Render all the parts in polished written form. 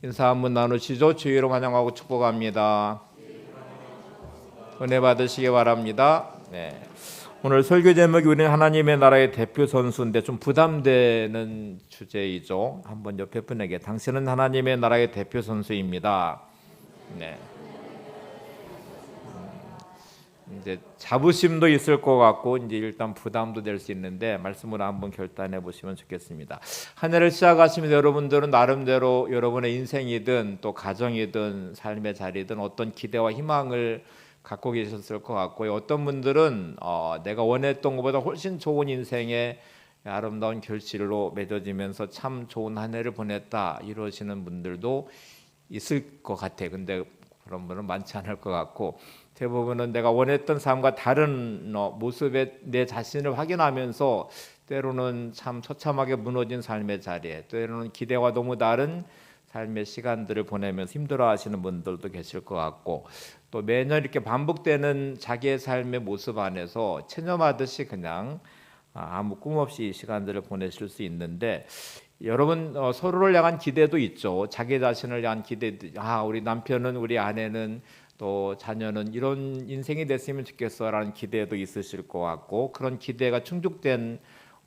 인사 한번 나누시죠. 주의 이름 환영하고 축복합니다. 은혜 받으시기 바랍니다. 네. 오늘 설교 제목이 우리는 하나님의 나라의 대표 선수인데 좀 부담되는 주제이죠. 한번 옆에 분에게 당신은 하나님의 나라의 대표 선수입니다. 네. 이제 자부심도 있을 것 같고 이제 일단 부담도 될 수 있는데 말씀으로 한번 결단해 보시면 좋겠습니다. 한 해를 시작하시면서 여러분들은 나름대로 여러분의 인생이든 또 가정이든 삶의 자리든 어떤 기대와 희망을 갖고 계셨을 것 같고요. 어떤 분들은 내가 원했던 것보다 훨씬 좋은 인생의 아름다운 결실로 맺어지면서 참 좋은 한 해를 보냈다 이러시는 분들도 있을 것 같아요. 근데 그런 분은 많지 않을 것 같고 대부분은 내가 원했던 삶과 다른 모습의 내 자신을 확인하면서 때로는 참 처참하게 무너진 삶의 자리에 때로는 기대와 너무 다른 삶의 시간들을 보내면서 힘들어하시는 분들도 계실 것 같고 또 매년 이렇게 반복되는 자기의 삶의 모습 안에서 체념하듯이 그냥 아무 꿈 없이 이 시간들을 보내실 수 있는데 여러분 서로를 향한 기대도 있죠. 자기 자신을 향한 기대도 우리 남편은 우리 아내는 또 자녀는 이런 인생이 됐으면 좋겠어라는 기대도 있으실 것 같고 그런 기대가 충족된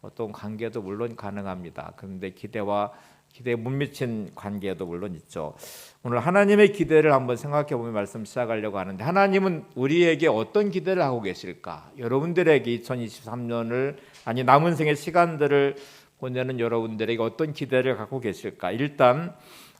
어떤 관계도 물론 가능합니다. 그런데 기대에 못 미친 관계도 물론 있죠. 오늘 하나님의 기대를 한번 생각해 보면 말씀 시작하려고 하는데 하나님은 우리에게 어떤 기대를 하고 계실까? 여러분들에게 2023년을 남은 생의 시간들을 보내는 여러분들에게 어떤 기대를 갖고 계실까? 일단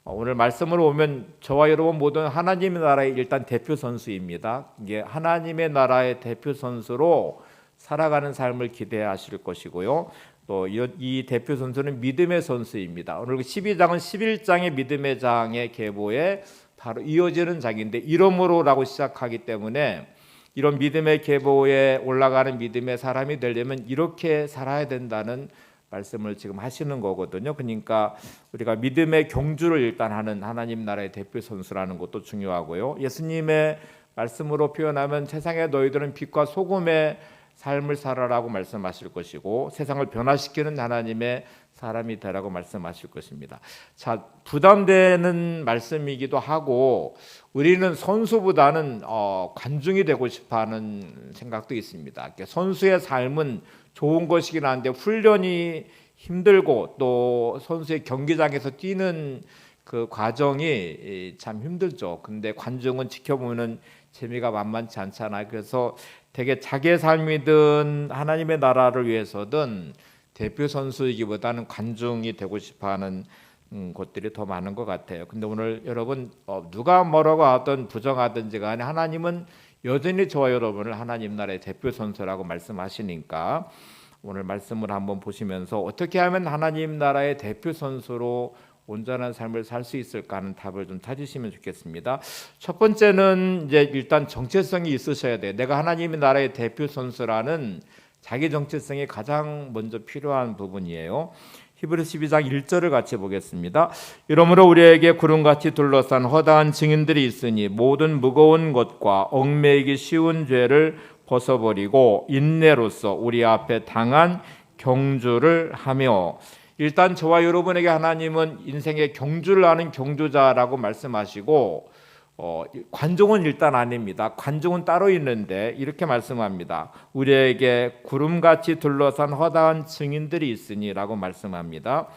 오늘 말씀으로 오면 저와 여러분 모두는 하나님의 나라의 일단 대표 선수입니다. 이게 하나님의 나라의 대표 선수로 살아가는 삶을 기대하실 것이고요. 또 이 대표 선수는 믿음의 선수입니다. 오늘 12장은 11장의 믿음의 장의 계보에 바로 이어지는 장인데 이러므로라고 시작하기 때문에 이런 믿음의 계보에 올라가는 믿음의 사람이 되려면 이렇게 살아야 된다는 말씀을 지금 하시는 거거든요. 그러니까 우리가 믿음의 경주를 일단 하는 하나님 나라의 대표 선수라는 것도 중요하고요. 예수님의 말씀으로 표현하면 세상에 너희들은 빛과 소금의 삶을 살아라고 말씀하실 것이고 세상을 변화시키는 하나님의 사람이 되라고 말씀하실 것입니다. 자, 부담되는 말씀이기도 하고 우리는 선수보다는 관중이 되고 싶어하는 생각도 있습니다. 선수의 삶은 좋은 것이긴 한데 훈련이 힘들고 또 선수의 경기장에서 뛰는 그 과정이 참 힘들죠. 근데 관중은 지켜보는 재미가 만만치 않잖아요. 그래서 되게 자기의 삶이든 하나님의 나라를 위해서든 대표 선수이기보다는 관중이 되고 싶어하는 것들이 더 많은 것 같아요. 근데 오늘 여러분 누가 뭐라고 하든 부정하든지 간에 하나님은 여전히 저와 여러분을 하나님 나라의 대표 선수라고 말씀하시니까 오늘 말씀을 한번 보시면서 어떻게 하면 하나님 나라의 대표 선수로 온전한 삶을 살 수 있을까 하는 답을 좀 찾으시면 좋겠습니다. 첫 번째는 이제 일단 정체성이 있으셔야 돼요. 내가 하나님의 나라의 대표 선수라는 자기 정체성이 가장 먼저 필요한 부분이에요. 히브리서 12장 1절을 같이 보겠습니다. 이러므로 우리에게 구름같이 둘러싼 허다한 증인들이 있으니 모든 무거운 것과 얽매이기 쉬운 죄를 벗어버리고 인내로서 우리 앞에 당한 경주를 하며 일단 저와 여러분에게 하나님은 인생의 경주를 하는 경주자라고 말씀하시고 관중은 일단 아닙니다. 관중은 따로 있는데 이렇게 말씀합니다. 우리에게 구름같이 둘러싼 허다한 증인들이 있으니라고 말씀합니다.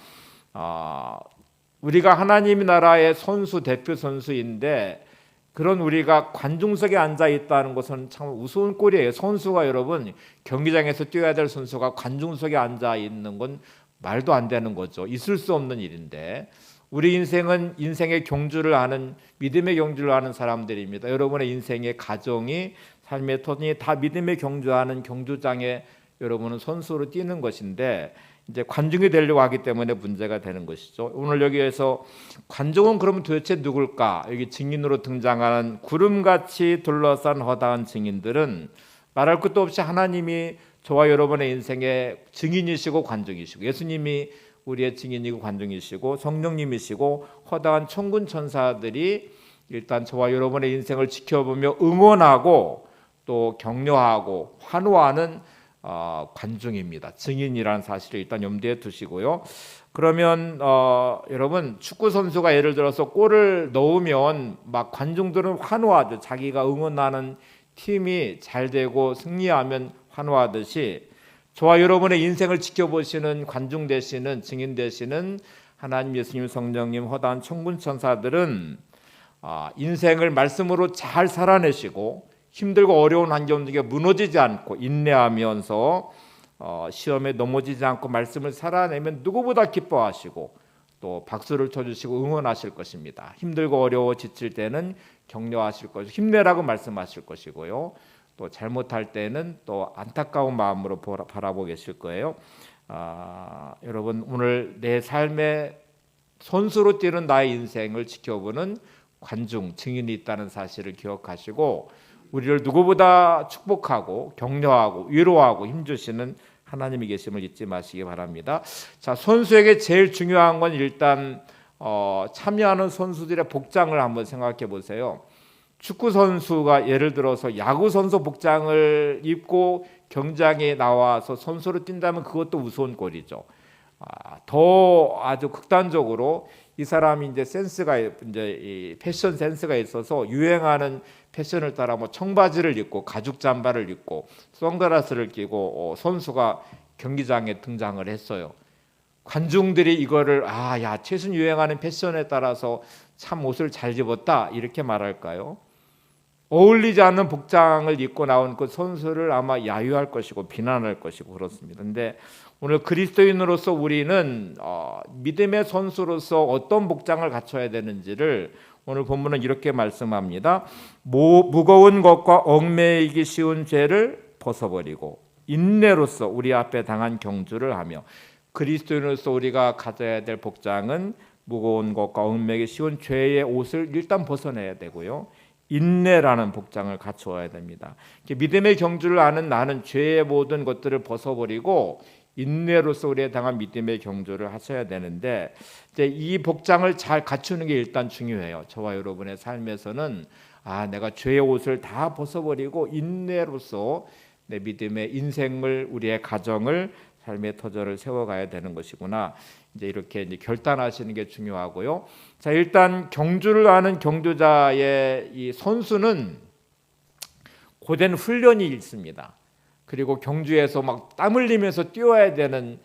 우리가 하나님 나라의 선수 대표 선수인데 그런 우리가 관중석에 앉아 있다는 것은 참 우스운 꼴이에요. 선수가 여러분 경기장에서 뛰어야 될 선수가 관중석에 앉아 있는 건 말도 안 되는 거죠. 있을 수 없는 일인데 우리 인생은 인생의 경주를 하는 믿음의 경주를 하는 사람들입니다. 여러분의 인생의 가정이 삶의 터전이 다 믿음의 경주하는 경주장에 여러분은 선수로 뛰는 것인데 이제 관중이 되려고 하기 때문에 문제가 되는 것이죠. 오늘 여기에서 관중은 그러면 도대체 누굴까? 여기 증인으로 등장하는 구름같이 둘러싼 허다한 증인들은 말할 것도 없이 하나님이 저와 여러분의 인생의 증인이시고 관중이시고 예수님이 우리의 증인이고 관중이시고 성령님이시고 허다한 천군 천사들이 일단 저와 여러분의 인생을 지켜보며 응원하고 또 격려하고 환호하는 관중입니다. 증인이라는 사실을 일단 염두에 두시고요. 그러면 여러분 축구 선수가 예를 들어서 골을 넣으면 막 관중들은 환호하죠. 자기가 응원하는 팀이 잘 되고 승리하면 환호하듯이 저와 여러분의 인생을 지켜보시는 관중 되시는 증인 되시는 하나님, 예수님, 성령님, 허다한 천군 천사들은 인생을 말씀으로 잘 살아내시고 힘들고 어려운 환경 중에 무너지지 않고 인내하면서 시험에 넘어지지 않고 말씀을 살아내면 누구보다 기뻐하시고 또 박수를 쳐주시고 응원하실 것입니다. 힘들고 어려워 지칠 때는 격려하실 것이고 힘내라고 말씀하실 것이고요. 또 잘못할 때는 또 안타까운 마음으로 바라보고 계실 거예요. 여러분 오늘 내 삶의 선수로 뛰는 나의 인생을 지켜보는 관중, 증인이 있다는 사실을 기억하시고 우리를 누구보다 축복하고 격려하고 위로하고 힘주시는 하나님이 계심을 잊지 마시기 바랍니다. 자, 선수에게 제일 중요한 건 일단 참여하는 선수들의 복장을 한번 생각해 보세요. 축구 선수가 예를 들어서 야구 선수 복장을 입고 경기장에 나와서 선수로 뛴다면 그것도 우스운 꼴이죠. 더 아주 극단적으로 이 사람이 이제 센스가 이제 이 패션 센스가 있어서 유행하는 패션을 따라 뭐 청바지를 입고 가죽 잠바를 입고 선글라스를 끼고 선수가 경기장에 등장을 했어요. 관중들이 이거를 야 최신 유행하는 패션에 따라서 참 옷을 잘 입었다 이렇게 말할까요? 어울리지 않는 복장을 입고 나온 그 선수를 아마 야유할 것이고 비난할 것이고 그렇습니다. 그런데 오늘 그리스도인으로서 우리는 믿음의 선수로서 어떤 복장을 갖춰야 되는지를 오늘 본문은 이렇게 말씀합니다. 무거운 것과 얽매이기 쉬운 죄를 벗어버리고 인내로서 우리 앞에 당한 경주를 하며 그리스도인으로서 우리가 가져야 될 복장은 무거운 것과 얽매이기 쉬운 죄의 옷을 일단 벗어내야 되고요. 인내라는 복장을 갖추어야 됩니다. 믿음의 경주를 아는 나는 죄의 모든 것들을 벗어버리고 인내로서 우리에 당한 믿음의 경주를 하셔야 되는데 이제 이 복장을 잘 갖추는 게 일단 중요해요. 저와 여러분의 삶에서는 내가 죄의 옷을 다 벗어버리고 인내로서 내 믿음의 인생을 우리의 가정을 삶의 터전을 세워가야 되는 것이구나. 이제 이렇게 이제 결단하시는 게 중요하고요. 자, 일단 경주를 하는 경주자의 이 선수는 고된 훈련이 있습니다. 그리고 경주에서 막 땀 흘리면서 뛰어야 되는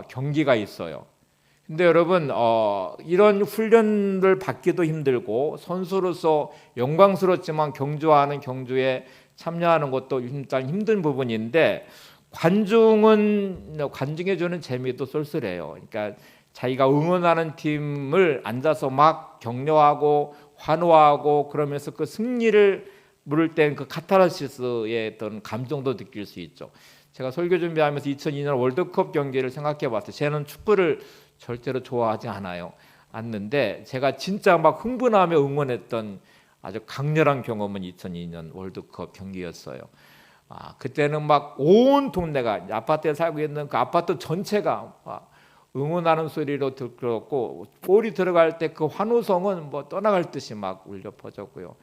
경기가 있어요. 근데 여러분 이런 훈련을 받기도 힘들고 선수로서 영광스럽지만 경주하는 경주에 참여하는 것도 일단 힘든 부분인데 관중에 주는 재미도 쏠쏠해요. 그러니까 자기가 응원하는 팀을 앉아서 막 격려하고 환호하고 그러면서 그 승리를 물을 땐 그 카타르시스의 어떤 감정도 느낄 수 있죠. 제가 설교 준비하면서 2002년 월드컵 경기를 생각해 봤어요. 저는 축구를 절대로 좋아하지 않는데 제가 진짜 막 흥분하며 응원했던 아주 강렬한 경험은 2002년 월드컵 경기였어요. 그때는 막 온 동네가 아파트에 살고 있는 그 아파트 전체가 응원하는 소리로 들었고 골이 들어갈 때 그 환호성은 뭐 떠나갈 듯이 막 울려 퍼졌고요.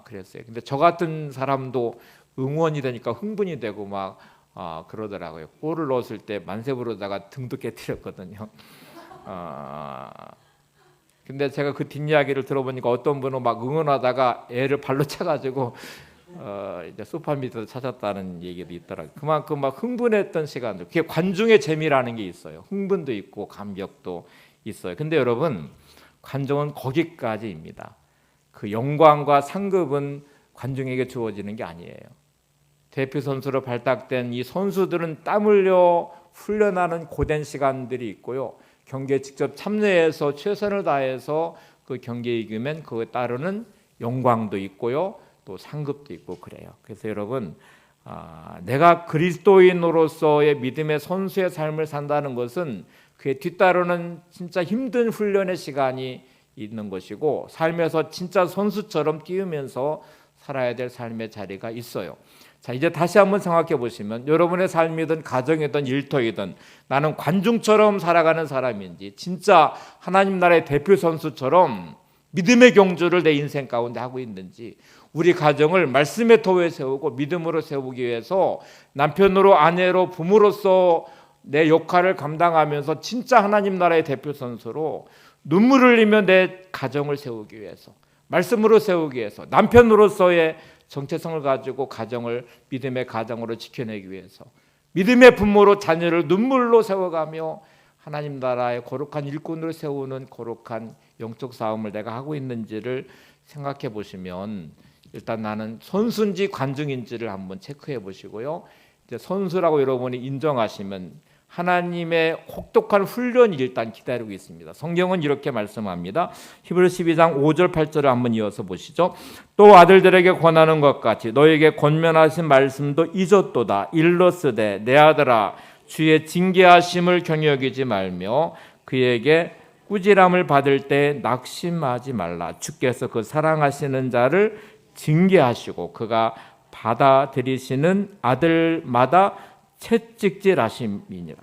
그랬어요. 근데 저 같은 사람도 응원이 되니까 흥분이 되고 막 그러더라고요. 골을 넣었을 때 만세 부르다가 등도 깨뜨렸거든요. 근데 제가 그 뒷이야기를 들어보니까 어떤 분은 막 응원하다가 애를 발로 차가지고 이제 소파 밑에서 찾았다는 얘기도 있더라고요. 그만큼 막 흥분했던 시간들. 그게 관중의 재미라는 게 있어요. 흥분도 있고 감격도 있어요. 근데 여러분 관중은 거기까지입니다. 그 영광과 상급은 관중에게 주어지는 게 아니에요. 대표 선수로 발탁된 이 선수들은 땀 흘려 훈련하는 고된 시간들이 있고요. 경기에 직접 참여해서 최선을 다해서 그 경기에 이기면 그에 따르는 영광도 있고요. 또 상급도 있고 그래요. 그래서 여러분 내가 그리스도인으로서의 믿음의 선수의 삶을 산다는 것은 그에 뒤따르는 진짜 힘든 훈련의 시간이 있는 것이고 삶에서 진짜 선수처럼 뛰면서 살아야 될 삶의 자리가 있어요. 자, 이제 다시 한번 생각해 보시면 여러분의 삶이든 가정이든 일터이든 나는 관중처럼 살아가는 사람인지 진짜 하나님 나라의 대표 선수처럼 믿음의 경주를 내 인생 가운데 하고 있는지 우리 가정을 말씀의 도에 세우고 믿음으로 세우기 위해서 남편으로 아내로 부모로서 내 역할을 감당하면서 진짜 하나님 나라의 대표 선수로 눈물을 흘리며 내 가정을 세우기 위해서, 말씀으로 세우기 위해서, 남편으로서의 정체성을 가지고 가정을 믿음의 가정으로 지켜내기 위해서, 믿음의 부모로 자녀를 눈물로 세워가며 하나님 나라의 거룩한 일꾼으로 세우는 거룩한 영적 싸움을 내가 하고 있는지를 생각해 보시면, 일단 나는 선수인지 관중인지를 한번 체크해 보시고요. 이제 선수라고 여러분이 인정하시면 하나님의 혹독한 훈련이 일단 기다리고 있습니다. 성경은 이렇게 말씀합니다. 히브리서 12장 5절 8절을 한번 이어서 보시죠. 또 아들들에게 권하는 것 같이 너에게 권면하신 말씀도 잊었도다. 일러스되 내 아들아 주의 징계하심을 경여기지 말며 그에게 꾸지람을 받을 때 낙심하지 말라. 주께서 그 사랑하시는 자를 징계하시고 그가 받아들이시는 아들마다 채찍질하심이니라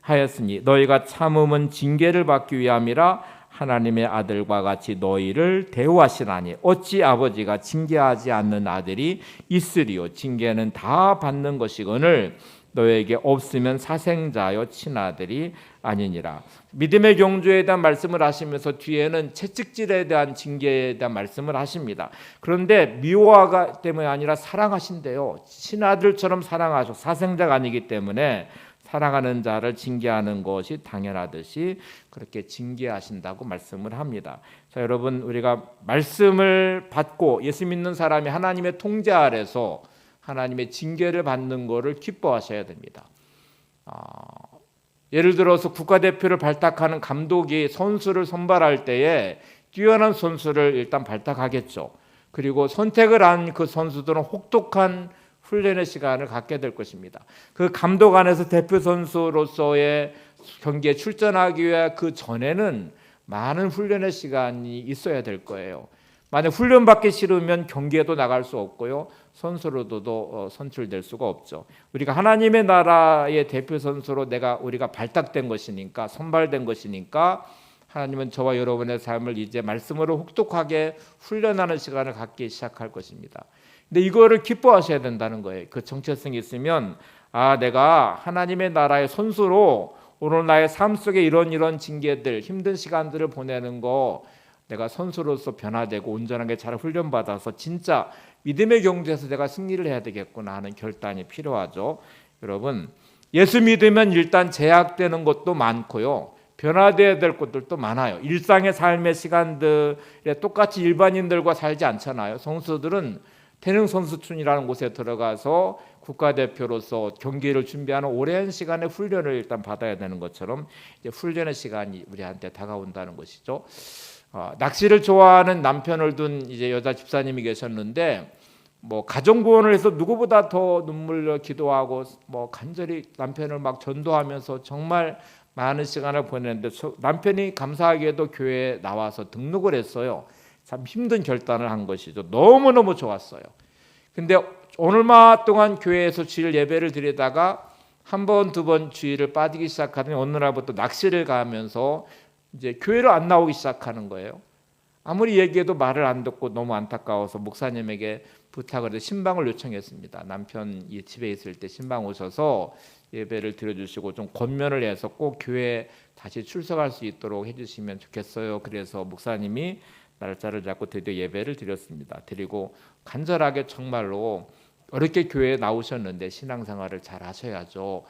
하였으니 너희가 참음은 징계를 받기 위함이라. 하나님의 아들과 같이 너희를 대우하시나니 어찌 아버지가 징계하지 않는 아들이 있으리요. 징계는 다 받는 것이거늘 너에게 없으면 사생자여 친아들이 아니니라. 믿음의 경주에 대한 말씀을 하시면서 뒤에는 채찍질에 대한 징계에 대한 말씀을 하십니다. 그런데 미워하가 때문에 아니라 사랑하신대요. 친아들처럼 사랑하셔. 사생자가 아니기 때문에 사랑하는 자를 징계하는 것이 당연하듯이 그렇게 징계하신다고 말씀을 합니다. 자, 여러분, 우리가 말씀을 받고 예수 믿는 사람이 하나님의 통제 아래서 하나님의 징계를 받는 것을 기뻐하셔야 됩니다. 예를 들어서 국가대표를 발탁하는 감독이 선수를 선발할 때에 뛰어난 선수를 일단 발탁하겠죠. 그리고 선택을 한 그 선수들은 혹독한 훈련의 시간을 갖게 될 것입니다. 그 감독 안에서 대표 선수로서의 경기에 출전하기 위해 그 전에는 많은 훈련의 시간이 있어야 될 거예요. 만약 훈련받기 싫으면 경기에도 나갈 수 없고요. 선수로도 선출될 수가 없죠. 우리가 하나님의 나라의 대표 선수로 우리가 발탁된 것이니까, 선발된 것이니까 하나님은 저와 여러분의 삶을 이제 말씀으로 혹독하게 훈련하는 시간을 갖기 시작할 것입니다. 근데 이거를 기뻐하셔야 된다는 거예요. 그 정체성이 있으면 내가 하나님의 나라의 선수로 오늘 나의 삶 속에 이런 징계들, 힘든 시간들을 보내는 거 내가 선수로서 변화되고 온전하게 잘 훈련받아서 진짜 믿음의 경주에서 내가 승리를 해야 되겠구나 하는 결단이 필요하죠. 여러분, 예수 믿으면 일단 제약되는 것도 많고요. 변화되어야 될 것들도 많아요. 일상의 삶의 시간들에 똑같이 일반인들과 살지 않잖아요. 선수들은 태릉선수촌이라는 곳에 들어가서 국가대표로서 경기를 준비하는 오랜 시간의 훈련을 일단 받아야 되는 것처럼 이제 훈련의 시간이 우리한테 다가온다는 것이죠. 낚시를 좋아하는 남편을 둔 이제 여자 집사님이 계셨는데 가정 구원을 해서 누구보다 더 눈물로 기도하고 간절히 남편을 막 전도하면서 정말 많은 시간을 보냈는데 남편이 감사하게도 교회에 나와서 등록을 했어요. 참 힘든 결단을 한 것이죠. 너무너무 좋았어요. 근데 오늘마 동안 교회에서 주일 예배를 드리다가 한 번, 두 번 주일을 빠지기 시작하더니 어느 날부터 낚시를 가면서 이제 교회로 안 나오기 시작하는 거예요. 아무리 얘기해도 말을 안 듣고 너무 안타까워서 목사님에게 부탁을 해서 신방을 요청했습니다. 남편이 집에 있을 때 신방 오셔서 예배를 드려주시고 좀 권면을 해서 꼭 교회에 다시 출석할 수 있도록 해주시면 좋겠어요. 그래서 목사님이 날짜를 잡고 드디어 예배를 드렸습니다. 드리고 간절하게 정말로 어렵게 교회에 나오셨는데 신앙생활을 잘 하셔야죠.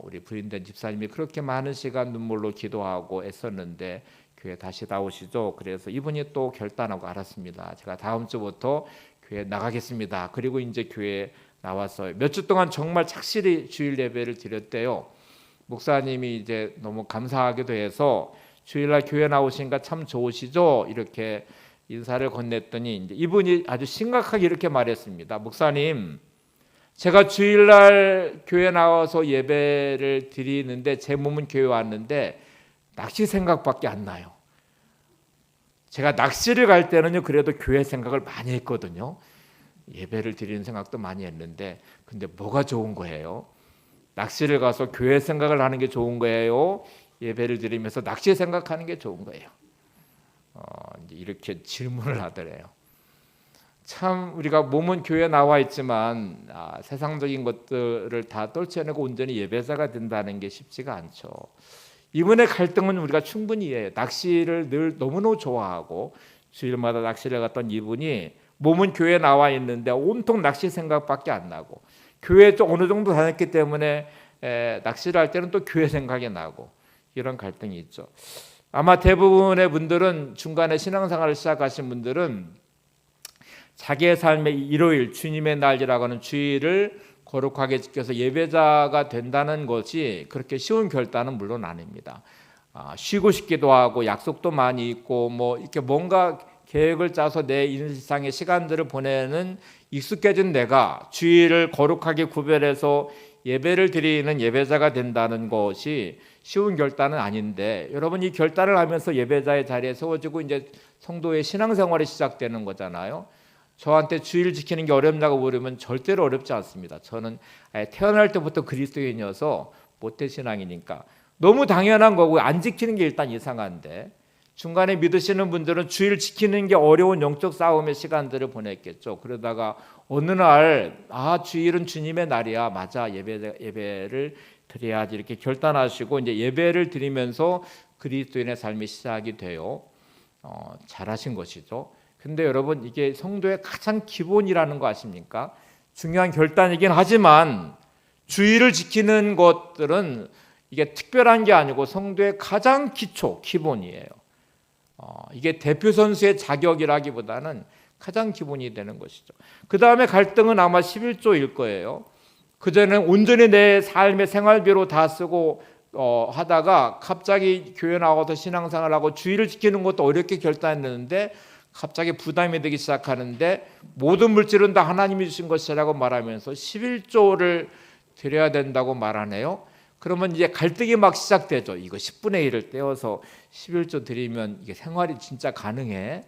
우리 부인된 집사님이 그렇게 많은 시간 눈물로 기도하고 애썼는데 교회 다시 나오시죠. 그래서 이분이 또 결단하고 알았습니다. 제가 다음 주부터 교회 나가겠습니다. 그리고 이제 교회에 나와서 몇 주 동안 정말 착실히 주일 예배를 드렸대요. 목사님이 이제 너무 감사하기도 해서 주일날 교회 나오시니까 참 좋으시죠? 이렇게 인사를 건넸더니 이제 이분이 아주 심각하게 이렇게 말했습니다. 목사님, 제가 주일날 교회 나와서 예배를 드리는데 제 몸은 교회 왔는데 낚시 생각밖에 안 나요. 제가 낚시를 갈 때는요 그래도 교회 생각을 많이 했거든요. 예배를 드리는 생각도 많이 했는데 근데 뭐가 좋은 거예요? 낚시를 가서 교회 생각을 하는 게 좋은 거예요? 예배를 드리면서 낚시 생각하는 게 좋은 거예요? 이제 이렇게 질문을 하더래요. 참 우리가 몸은 교회에 나와 있지만 세상적인 것들을 다 떨쳐내고 온전히 예배자가 된다는 게 쉽지가 않죠. 이분의 갈등은 우리가 충분히 이해해요. 낚시를 늘 너무너무 좋아하고 주일마다 낚시를 갔던 이분이 몸은 교회에 나와 있는데 온통 낚시 생각밖에 안 나고, 교회에 좀 어느 정도 다녔기 때문에 낚시를 할 때는 또 교회 생각이 나고, 이런 갈등이 있죠. 아마 대부분의 분들은, 중간에 신앙생활을 시작하신 분들은 자기의 삶의 일요일, 주님의 날이라고 하는 주일을 거룩하게 지켜서 예배자가 된다는 것이 그렇게 쉬운 결단은 물론 아닙니다. 쉬고 싶기도 하고 약속도 많이 있고 뭐 이렇게 뭔가 계획을 짜서 내 일상의 시간들을 보내는 익숙해진 내가 주일을 거룩하게 구별해서 예배를 드리는 예배자가 된다는 것이 쉬운 결단은 아닌데, 여러분 이 결단을 하면서 예배자의 자리에 세워지고 이제 성도의 신앙생활이 시작되는 거잖아요. 저한테 주일 지키는 게 어렵다고 물으면 절대로 어렵지 않습니다. 저는 태어날 때부터 그리스도인이어서 모태신앙이니까 너무 당연한 거고, 안 지키는 게 일단 이상한데, 중간에 믿으시는 분들은 주일 지키는 게 어려운 영적 싸움의 시간들을 보냈겠죠. 그러다가 어느 날 주일은 주님의 날이야, 맞아, 예배를 드려야지, 이렇게 결단하시고 이제 예배를 드리면서 그리스도인의 삶이 시작이 돼요. 잘하신 것이죠. 근데 여러분, 이게 성도의 가장 기본이라는 거 아십니까? 중요한 결단이긴 하지만 주일을 지키는 것들은 이게 특별한 게 아니고 성도의 가장 기본이에요. 이게 대표 선수의 자격이라기보다는 가장 기본이 되는 것이죠. 그 다음에 갈등은 아마 11조일 거예요. 그전에는 온전히 내 삶의 생활비로 다 쓰고 하다가 갑자기 교회 나와서 신앙생활하고 주일을 지키는 것도 어렵게 결단했는데 갑자기 부담이 되기 시작하는데, 모든 물질은 다 하나님이 주신 것이라고 말하면서 11조를 드려야 된다고 말하네요. 그러면 이제 갈등이 막 시작되죠. 이거 10분의 1을 떼어서 11조 드리면 이게 생활이 진짜 가능해?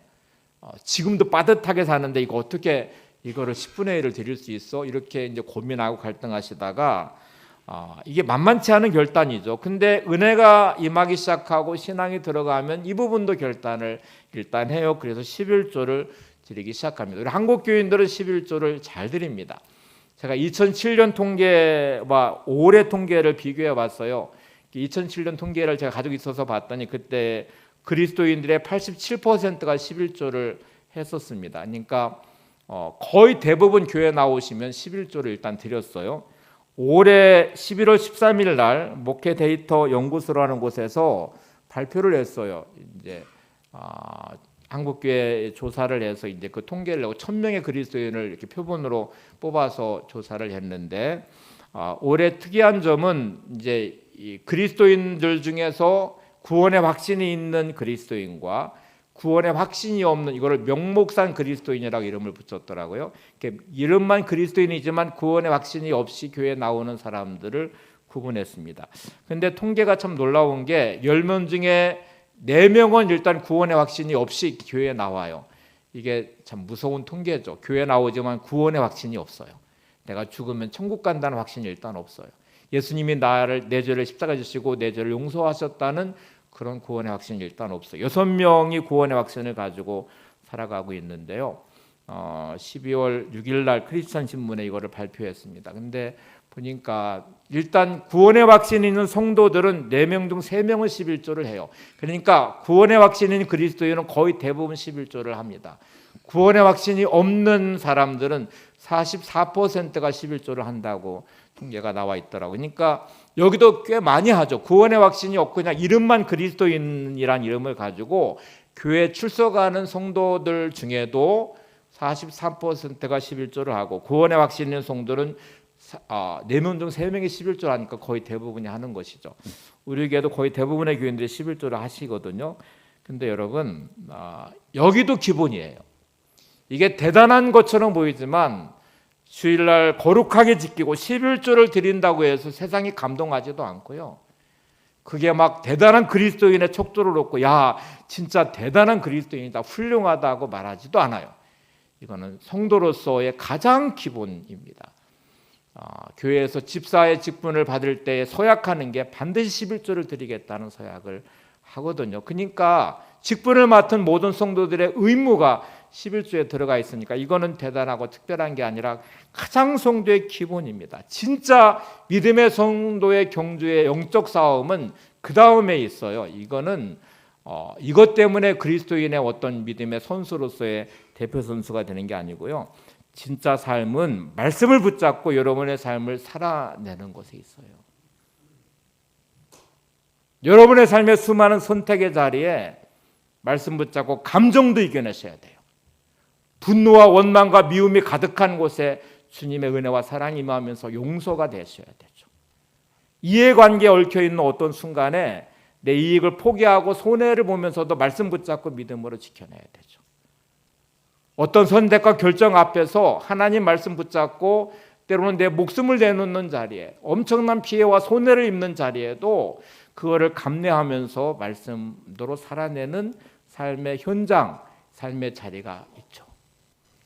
지금도 빠듯하게 사는데 이거 어떻게 이거를 10분의 1을 드릴 수 있어? 이렇게 이제 고민하고 갈등하시다가 이게 만만치 않은 결단이죠. 근데 은혜가 임하기 시작하고 신앙이 들어가면 이 부분도 결단을 일단 해요. 그래서 11조를 드리기 시작합니다. 우리 한국 교인들은 11조를 잘 드립니다. 제가 2007년 통계와 올해 통계를 비교해 봤어요. 2007년 통계를 제가 가지고 있어서 봤더니 그때 그리스도인들의 87%가 11조를 했었습니다. 그러니까 거의 대부분 교회 나오시면 11조를 일단 드렸어요. 올해 11월 13일 날 목회 데이터 연구소라는 곳에서 발표를 했어요. 이제 한국교회 조사를 해서 이제 그 통계를 내고 1,000명의 그리스도인을 이렇게 표본으로 뽑아서 조사를 했는데, 올해 특이한 점은 이제 이 그리스도인들 중에서 구원의 확신이 있는 그리스도인과 구원의 확신이 없는, 이거를 명목상 그리스도인이라고 이름을 붙였더라고요. 이름만 그리스도인이지만 구원의 확신이 없이 교회에 나오는 사람들을 구분했습니다. 그런데 통계가 참 놀라운 게 10명 중에 4명은 일단 구원의 확신이 없이 교회에 나와요. 이게 참 무서운 통계죠. 교회에 나오지만 구원의 확신이 없어요. 내가 죽으면 천국 간다는 확신이 일단 없어요. 예수님이 내 죄를 십자가에 지시고 내 죄를 용서하셨다는 그런 구원의 확신이 일단 없어요. 6명이 구원의 확신을 가지고 살아가고 있는데요. 12월 6일 날 크리스천 신문에 이거를 발표했습니다. 근데 보니까 일단 구원의 확신이 있는 성도들은 4명 중 3명은 11조를 해요. 그러니까 구원의 확신이 있는 그리스도인은 거의 대부분 11조를 합니다. 구원의 확신이 없는 사람들은 44%가 11조를 한다고 통계가 나와 있더라고요. 그러니까 여기도 꽤 많이 하죠. 구원의 확신이 없고 그냥 이름만 그리스도인이란 이름을 가지고 교회 출석하는 성도들 중에도 43%가 11조를 하고, 구원의 확신 있는 성도들은 4명 중 3명이 11조를 하니까 거의 대부분이 하는 것이죠. 우리 교회도 거의 대부분의 교인들이 11조를 하시거든요. 근데 여러분, 여기도 기본이에요. 이게 대단한 것처럼 보이지만 주일날 거룩하게 지키고 11조를 드린다고 해서 세상이 감동하지도 않고요. 그게 막 대단한 그리스도인의 척도를 얻고 야 진짜 대단한 그리스도인이다, 훌륭하다고 말하지도 않아요. 이거는 성도로서의 가장 기본입니다. 교회에서 집사의 직분을 받을 때 서약하는 게 반드시 11조를 드리겠다는 서약을 하거든요. 그러니까 직분을 맡은 모든 성도들의 의무가 11조에 들어가 있으니까 이거는 대단하고 특별한 게 아니라 가장 성도의 기본입니다. 진짜 믿음의 성도의 경주의 영적 싸움은 그 다음에 있어요. 이거는 이것 때문에 그리스도인의 어떤 믿음의 선수로서의 대표 선수가 되는 게 아니고요. 진짜 삶은 말씀을 붙잡고 여러분의 삶을 살아내는 곳에 있어요. 여러분의 삶의 수많은 선택의 자리에 말씀 붙잡고 감정도 이겨내셔야 돼요. 분노와 원망과 미움이 가득한 곳에 주님의 은혜와 사랑이 임하면서 용서가 되셔야 되죠. 이해관계에 얽혀있는 어떤 순간에 내 이익을 포기하고 손해를 보면서도 말씀 붙잡고 믿음으로 지켜내야 되죠. 어떤 선택과 결정 앞에서 하나님 말씀 붙잡고 때로는 내 목숨을 내놓는 자리에 엄청난 피해와 손해를 입는 자리에도 그거를 감내하면서 말씀대로 살아내는 삶의 현장, 삶의 자리가 있죠.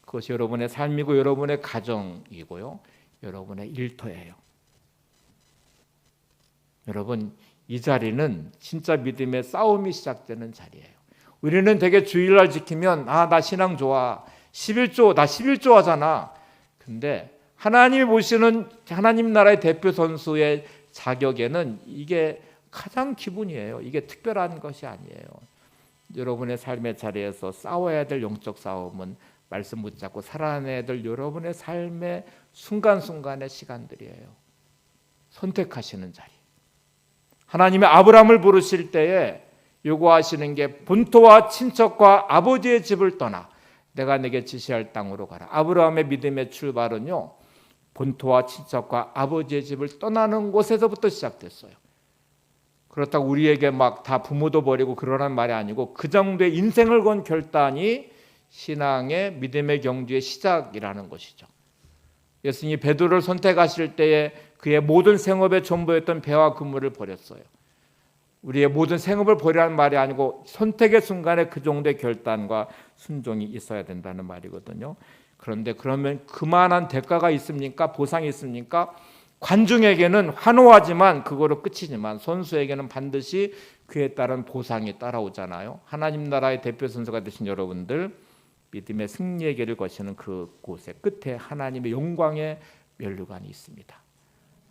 그것이 여러분의 삶이고 여러분의 가정이고요. 여러분의 일터예요. 여러분, 이 자리는 진짜 믿음의 싸움이 시작되는 자리예요. 우리는 되게 주일날 지키면 나 신앙 좋아. 11조, 나 11조 하잖아. 근데 하나님이 보시는 하나님 나라의 대표 선수의 자격에는 이게 가장 기본이에요. 이게 특별한 것이 아니에요. 여러분의 삶의 자리에서 싸워야 될 영적 싸움은 말씀 붙잡고 살아내야 될 여러분의 삶의 순간순간의 시간들이에요. 선택하시는 자리. 하나님의 아브라함을 부르실 때에 요구하시는 게 본토와 친척과 아버지의 집을 떠나 내가 내게 지시할 땅으로 가라. 아브라함의 믿음의 출발은요, 본토와 친척과 아버지의 집을 떠나는 곳에서부터 시작됐어요. 그렇다고 우리에게 막 다 부모도 버리고 그러란 말이 아니고 그 정도의 인생을 건 결단이 신앙의 믿음의 경주의 시작이라는 것이죠. 예수님이 베드로를 선택하실 때에 그의 모든 생업의 전부였던 배와 그물을 버렸어요. 우리의 모든 생업을 버리라는 말이 아니고 선택의 순간에 그 정도의 결단과 순종이 있어야 된다는 말이거든요. 그런데 그러면 그만한 대가가 있습니까? 보상이 있습니까? 관중에게는 환호하지만 그거로 끝이지만 선수에게는 반드시 그에 따른 보상이 따라오잖아요. 하나님 나라의 대표 선수가 되신 여러분들, 믿음의 승리의 길을 거시는 그곳의 끝에 하나님의 영광의 면류관이 있습니다.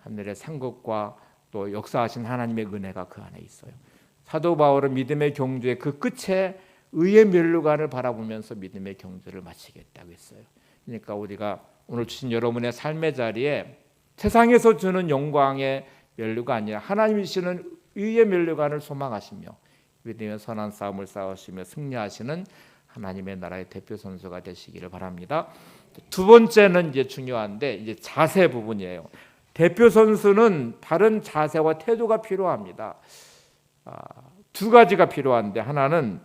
하늘의 상급과 또 역사하신 하나님의 은혜가 그 안에 있어요. 사도 바울은 믿음의 경주의 그 끝에 의의 면류관을 바라보면서 믿음의 경주를 마치겠다고 했어요. 그러니까 우리가 오늘 주신 여러분의 삶의 자리에 세상에서 주는 영광의 면류가 아니라 하나님이 주시는 의의 면류관을 소망하시며 믿음의 선한 싸움을 싸우시며 승리하시는 하나님의 나라의 대표 선수가 되시기를 바랍니다. 두 번째는 이제 중요한데 이제 자세 부분이에요. 대표 선수는 바른 자세와 태도가 필요합니다. 두 가지가 필요한데 하나는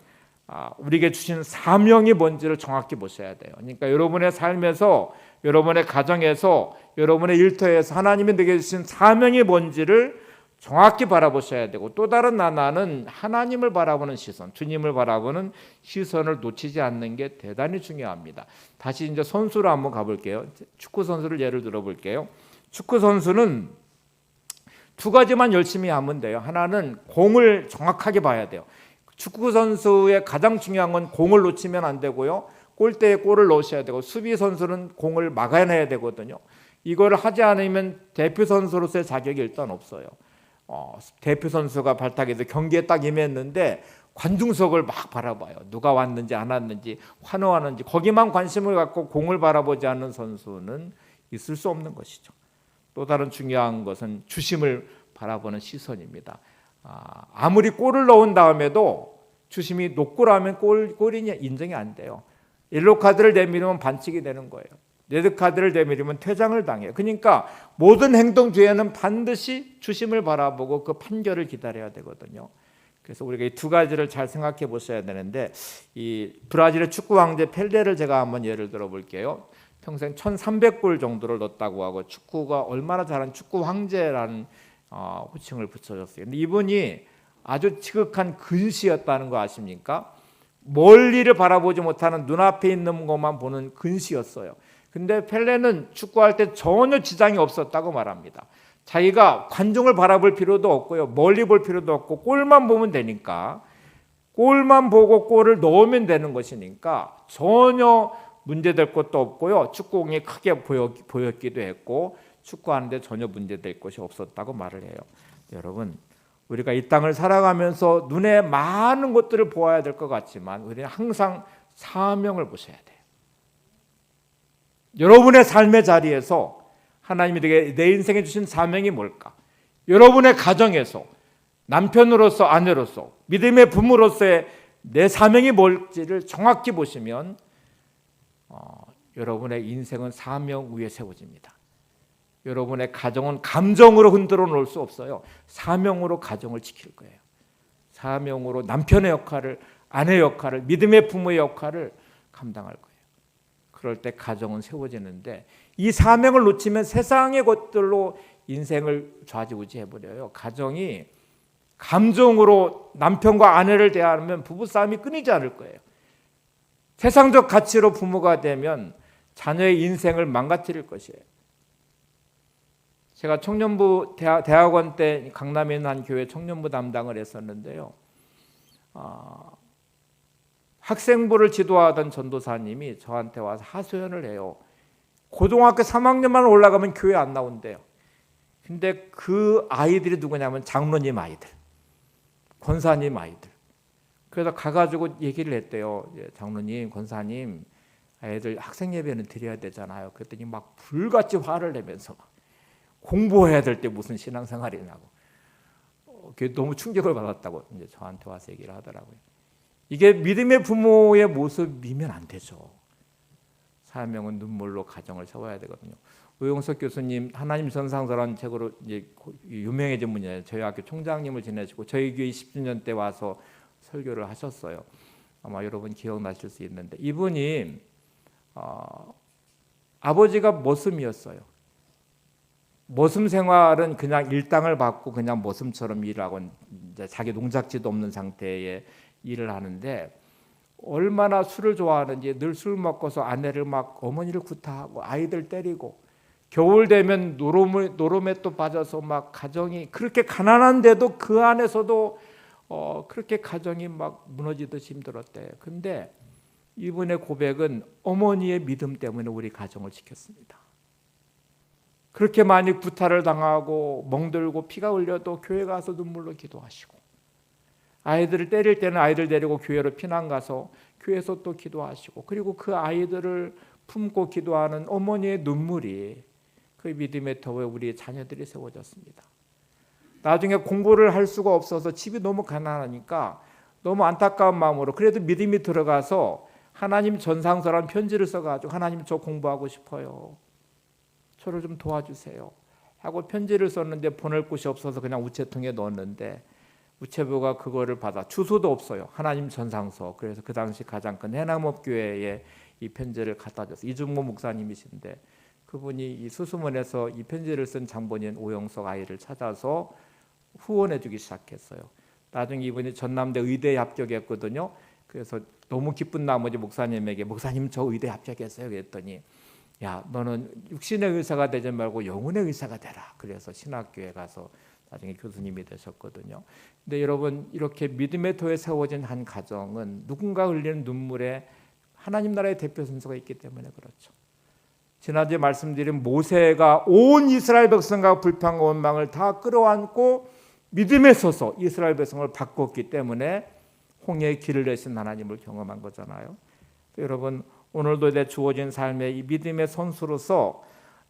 우리에게 주신 사명이 뭔지를 정확히 보셔야 돼요. 그러니까 여러분의 삶에서, 여러분의 가정에서, 여러분의 일터에서 하나님이 내게 주신 사명이 뭔지를 정확히 바라보셔야 되고, 또 다른 하나는 하나님을 바라보는 시선, 주님을 바라보는 시선을 놓치지 않는 게 대단히 중요합니다. 다시 이제 선수로 한번 가볼게요. 축구 선수를 예를 들어볼게요. 축구 선수는 두 가지만 열심히 하면 돼요. 하나는 공을 정확하게 봐야 돼요. 축구 선수의 가장 중요한 건 공을 놓치면 안 되고요. 골대에 골을 넣으셔야 되고, 수비 선수는 공을 막아내야 되거든요. 이걸 하지 않으면 대표 선수로서의 자격이 일단 없어요. 대표 선수가 발탁해서 경기에 딱 임했는데 관중석을 막 바라봐요. 누가 왔는지 안 왔는지, 환호하는지, 거기만 관심을 갖고 공을 바라보지 않는 선수는 있을 수 없는 것이죠. 또 다른 중요한 것은 주심을 바라보는 시선입니다. 아무리 골을 넣은 다음에도 주심이 높고라면 골이 인정이 안 돼요. 옐로 카드를 내밀으면 반칙이 되는 거예요. 레드 카드를 내밀으면 퇴장을 당해요. 그러니까 모든 행동 뒤에는 반드시 주심을 바라보고 그 판결을 기다려야 되거든요. 그래서 우리가 이 두 가지를 잘 생각해 보셔야 되는데, 이 브라질의 축구 황제 펠레를 제가 한번 예를 들어 볼게요. 평생 1300골 정도를 넣었다고 하고 축구가 얼마나 잘한 축구 황제라는 호칭을 붙여줬어요. 근데 이분이 아주 지극한 근시였다는 거 아십니까? 멀리를 바라보지 못하는 눈앞에 있는 것만 보는 근시였어요. 근데 펠레는 축구할 때 전혀 지장이 없었다고 말합니다. 자기가 관중을 바라볼 필요도 없고요, 멀리 볼 필요도 없고 골만 보면 되니까 골만 보고 골을 넣으면 되는 것이니까 전혀 문제될 것도 없고요. 축구공이 크게 보였기도 했고 축구하는데 전혀 문제될 것이 없었다고 말을 해요. 여러분, 우리가 이 땅을 살아가면서 눈에 많은 것들을 보아야 될 것 같지만 우리는 항상 사명을 보셔야 돼요. 여러분의 삶의 자리에서 하나님이 내 인생에 주신 사명이 뭘까? 여러분의 가정에서 남편으로서 아내로서 믿음의 부모로서의 내 사명이 뭘지를 정확히 보시면 여러분의 인생은 사명 위에 세워집니다. 여러분의 가정은 감정으로 흔들어 놓을 수 없어요. 사명으로 가정을 지킬 거예요. 사명으로 남편의 역할을, 아내의 역할을, 믿음의 부모의 역할을 감당할 거예요. 그럴 때 가정은 세워지는데 이 사명을 놓치면 세상의 것들로 인생을 좌지우지 해버려요. 가정이 감정으로 남편과 아내를 대하면 부부싸움이 끊이지 않을 거예요. 세상적 가치로 부모가 되면 자녀의 인생을 망가뜨릴 것이에요. 제가 청년부 대학원 때 강남에 있는 한 교회 청년부 담당을 했었는데요. 학생부를 지도하던 전도사님이 저한테 와서 하소연을 해요. 고등학교 3학년만 올라가면 교회 안 나온대요. 근데 그 아이들이 누구냐면 장로님 아이들, 권사님 아이들. 그래서 가가지고 얘기를 했대요. 장로님, 권사님, 애들 학생 예배는 드려야 되잖아요. 그랬더니 막 불같이 화를 내면서 공부해야 될 때 무슨 신앙생활이냐고. 그게 너무 충격을 받았다고 이제 저한테 와서 얘기를 하더라고요. 이게 믿음의 부모의 모습이면 안 되죠. 사명은 눈물로 가정을 세워야 되거든요. 우영석 교수님 하나님 전상서라는 책으로 이제 유명해진 분이에요. 저희 학교 총장님을 지내시고 저희 교회 20주년 때 와서 설교를 하셨어요. 아마 여러분 기억나실 수 있는데 이분이 아버지가 머슴이었어요. 머슴 생활은 그냥 일당을 받고 그냥 머슴처럼 일하고 이제 자기 농작지도 없는 상태에 일을 하는데 얼마나 술을 좋아하는지 늘 술 먹고서 아내를 막 어머니를 구타하고 아이들 때리고 겨울 되면 노름에 또 빠져서 막 가정이 그렇게 가난한데도 그 안에서도 그렇게 가정이 막 무너지듯이 힘들었대. 근데 이분의 고백은 어머니의 믿음 때문에 우리 가정을 지켰습니다. 그렇게 많이 구타를 당하고 멍들고 피가 흘려도 교회 가서 눈물로 기도하시고 아이들을 때릴 때는 아이들 데리고 교회로 피난 가서 교회에서 또 기도하시고 그리고 그 아이들을 품고 기도하는 어머니의 눈물이 그 믿음의 터에 우리 자녀들이 세워졌습니다. 나중에 공부를 할 수가 없어서 집이 너무 가난하니까 너무 안타까운 마음으로 그래도 믿음이 들어가서 하나님 전상서라는 편지를 써가지고 하나님 저 공부하고 싶어요. 저를 좀 도와주세요 하고 편지를 썼는데 보낼 곳이 없어서 그냥 우체통에 넣었는데 우체부가 그거를 받아 주소도 없어요. 하나님 전상서. 그래서 그 당시 가장 큰 해남업교회에 이 편지를 갖다 줬어요. 이중모 목사님이신데 그분이 이 수수문에서 이 편지를 쓴 장본인 오영석 아이를 찾아서 후원해 주기 시작했어요. 나중에 이분이 전남대 의대에 합격했거든요. 그래서 너무 기쁜 나머지 목사님에게 목사님 저 의대 합격했어요. 그랬더니 야 너는 육신의 의사가 되지 말고 영혼의 의사가 되라. 그래서 신학교에 가서 나중에 교수님이 되셨거든요. 근데 여러분 이렇게 믿음의 터에 세워진 한 가정은 누군가 흘리는 눈물에 하나님 나라의 대표 선수가 있기 때문에 그렇죠. 지난주에 말씀드린 모세가 온 이스라엘 백성과 불평과 원망을 다 끌어안고 믿음에 서서 이스라엘 백성을 바꿨기 때문에 홍해의 길을 내신 하나님을 경험한 거잖아요. 여러분 오늘도 내 주어진 삶의 이 믿음의 선수로서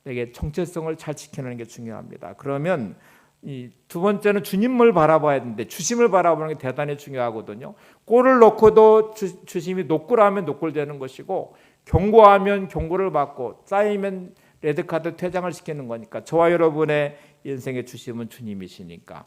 내게 정체성을 잘 지키는 게 중요합니다. 그러면 이 두 번째는 주님을 바라봐야 되는데 주심을 바라보는 게 대단히 중요하거든요. 골을 넣고도 주심이 노골하면 노골되는 것이고 경고하면 경고를 받고 쌓이면 레드카드 퇴장을 시키는 거니까 저와 여러분의 인생의 주심은 주님이시니까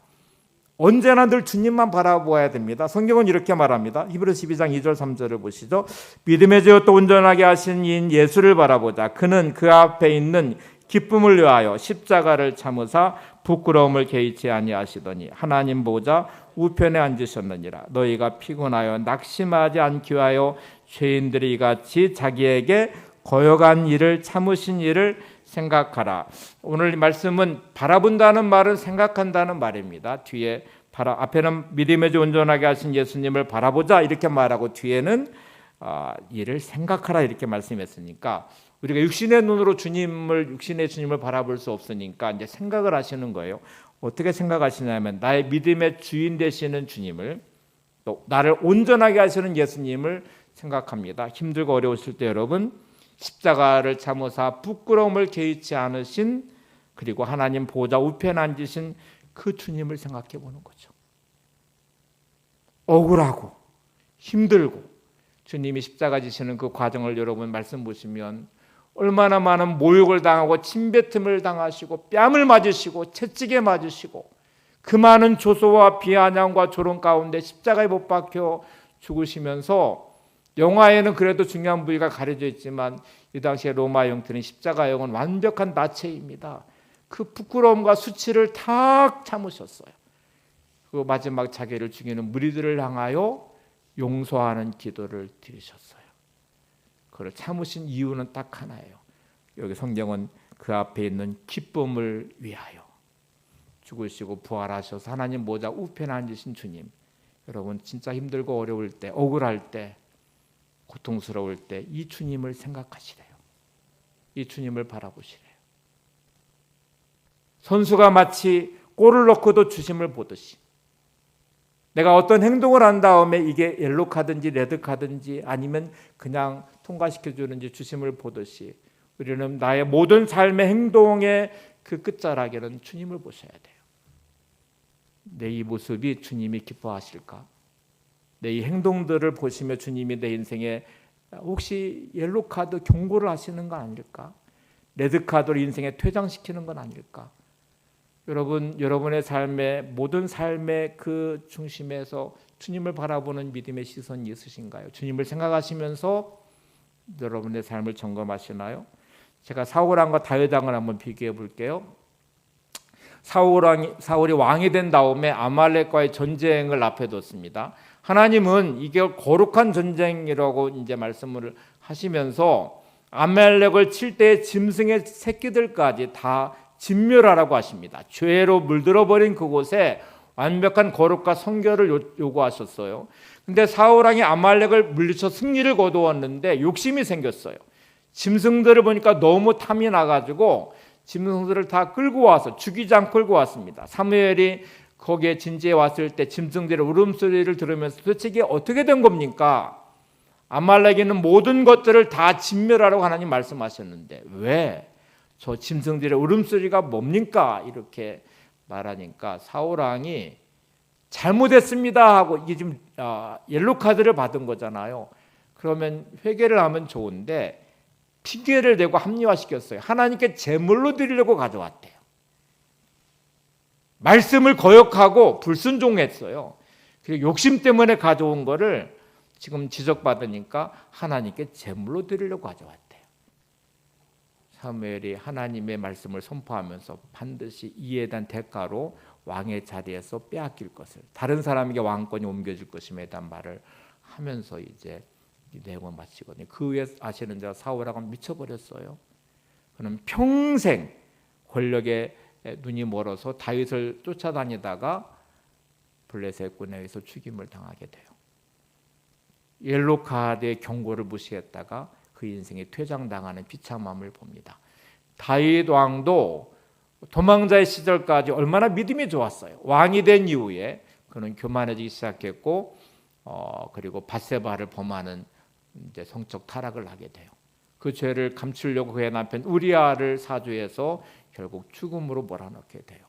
언제나 늘 주님만 바라보아야 됩니다. 성경은 이렇게 말합니다. 히브리서 12장 2절 3절을 보시죠. 믿음의 죄도 온전하게 하신 이인 예수를 바라보자. 그는 그 앞에 있는 기쁨을 위하여 십자가를 참으사 부끄러움을 개의치 아니하시더니 하나님 보좌 우편에 앉으셨느니라. 너희가 피곤하여 낙심하지 않기 위하여 죄인들이 이같이 자기에게 거역한 일을 참으신 일을 생각하라. 오늘 말씀은 바라본다는 말은 생각한다는 말입니다. 뒤에 앞에는 믿음의 주 온전하게 하신 예수님을 바라보자 이렇게 말하고 뒤에는 이를 생각하라 이렇게 말씀했으니까 우리가 육신의 주님을 바라볼 수 없으니까 이제 생각을 하시는 거예요. 어떻게 생각하시냐면 나의 믿음의 주인 되시는 주님을, 또 나를 온전하게 하시는 예수님을 생각합니다. 힘들고 어려우실 때 여러분 십자가를 참으사 부끄러움을 개의치 않으신, 그리고 하나님 보좌 우편에 앉으신 그 주님을 생각해 보는 거죠. 억울하고 힘들고 주님이 십자가 지시는 그 과정을 여러분 말씀 보시면 얼마나 많은 모욕을 당하고 침뱉음을 당하시고 뺨을 맞으시고 채찍에 맞으시고 그 많은 조소와 비아냥과 조롱 가운데 십자가에 못 박혀 죽으시면서, 영화에는 그래도 중요한 부위가 가려져 있지만 이 당시에 로마 영토는 십자가형은 완벽한 나체입니다. 그 부끄러움과 수치를 다 참으셨어요. 그 마지막 자기를 죽이는 무리들을 향하여 용서하는 기도를 드리셨어요. 그걸 참으신 이유는 딱 하나예요. 여기 성경은 그 앞에 있는 기쁨을 위하여 죽으시고 부활하셔서 하나님 보좌 우편에 앉으신 주님, 여러분 진짜 힘들고 어려울 때, 억울할 때, 고통스러울 때 이 주님을 생각하시래요. 이 주님을 바라보시래요. 선수가 마치 골을 넣고도 주심을 보듯이 내가 어떤 행동을 한 다음에 이게 옐로 카드인지 레드 카드인지 아니면 그냥 통과시켜 주는지 주심을 보듯이 우리는 나의 모든 삶의 행동의 그 끝자락에는 주님을 보셔야 돼요. 내 이 모습이 주님이 기뻐하실까? 내 이 행동들을 보시며 주님이 내 인생에 혹시 옐로 카드 경고를 하시는 건 아닐까? 레드 카드로 인생에 퇴장시키는 건 아닐까? 여러분의 삶의 모든 삶의 그 중심에서 주님을 바라보는 믿음의 시선이 있으신가요? 주님을 생각하시면서 여러분의 삶을 점검하시나요? 제가 사울왕과 다윗왕을 한번 비교해 볼게요. 사울이 왕이 된 다음에 아말렉과의 전쟁을 앞에 뒀습니다. 하나님은 이게 거룩한 전쟁이라고 이제 말씀을 하시면서 아말렉을 칠 때 짐승의 새끼들까지 다 진멸하라고 하십니다. 죄로 물들어 버린 그곳에 완벽한 거룩과 성결을 요구하셨어요. 근데 사울왕이 아말렉을 물리쳐 승리를 거두었는데 욕심이 생겼어요. 짐승들을 보니까 너무 탐이 나가지고 짐승들을 다 끌고 와서 죽이지 않고 끌고 왔습니다. 사무엘이 거기에 진지에 왔을 때 짐승들의 울음소리를 들으면서 도대체 이게 어떻게 된 겁니까? 아말렉에는 모든 것들을 다 진멸하라고 하나님 말씀하셨는데 왜 저 짐승들의 울음소리가 뭡니까? 이렇게 말하니까 사울왕이 잘못했습니다 하고, 이게 지금 옐로 카드를 받은 거잖아요. 그러면 회개를 하면 좋은데 핑계를 대고 합리화시켰어요. 하나님께 제물로 드리려고 가져왔대요. 말씀을 거역하고 불순종했어요. 그리고 욕심 때문에 가져온 거를 지금 지적받으니까 하나님께 제물로 드리려고 가져왔대요. 사무엘이 하나님의 말씀을 선포하면서 반드시 이에 대한 대가로 왕의 자리에서 빼앗길 것을, 다른 사람에게 왕권이 옮겨질 것임에 대한 말을 하면서 이제 이 내용을 마치거든요. 그 후에 아시는 자 사울하고 미쳐버렸어요. 그는 평생 권력에 눈이 멀어서 다윗을 쫓아다니다가 블레셋 군에 의해서 죽임을 당하게 돼요. 옐로 카드의 경고를 무시했다가 그 인생에 퇴장당하는 비참함을 봅니다. 다윗 왕도 도망자의 시절까지 얼마나 믿음이 좋았어요. 왕이 된 이후에 그는 교만해지기 시작했고 그리고 밧세바를 범하는 이제 성적 타락을 하게 돼요. 그 죄를 감추려고 그의 남편 우리아를 사주해서 결국 죽음으로 몰아넣게 돼요.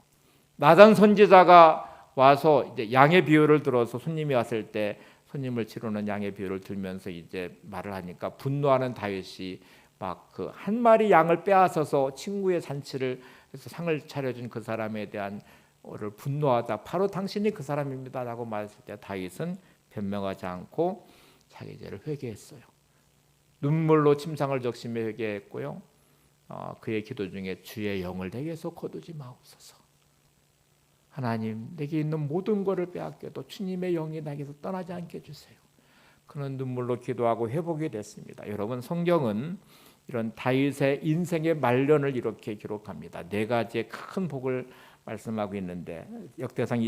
나단 선지자가 와서 이제 양의 비유를 들어서 손님이 왔을 때 손님을 치르는 양의 비유를 들면서 이제 말을 하니까 분노하는 다윗이 막 그 한 마리 양을 빼앗아서 친구의 잔치를 해서 상을 차려준 그 사람에 대한 를 분노하다 바로 당신이 그 사람입니다라고 말했을 때 다윗은 변명하지 않고 자기 죄를 회개했어요. 눈물로 침상을 적시며 회개했고요. 그의 기도 중에 주의 영을 내게서 거두지 마옵소서. 하나님, 내게 있는 모든 것을 빼앗겨도 주님의 영이 나에게서 떠나지 않게 해주세요. 그는 눈물로 기도하고 회복이 됐습니다. 여러분, 성경은 이런 다윗의 인생의 말년을 이렇게 기록합니다. 네 가지의 큰 복을 말씀하고 있는데 역대상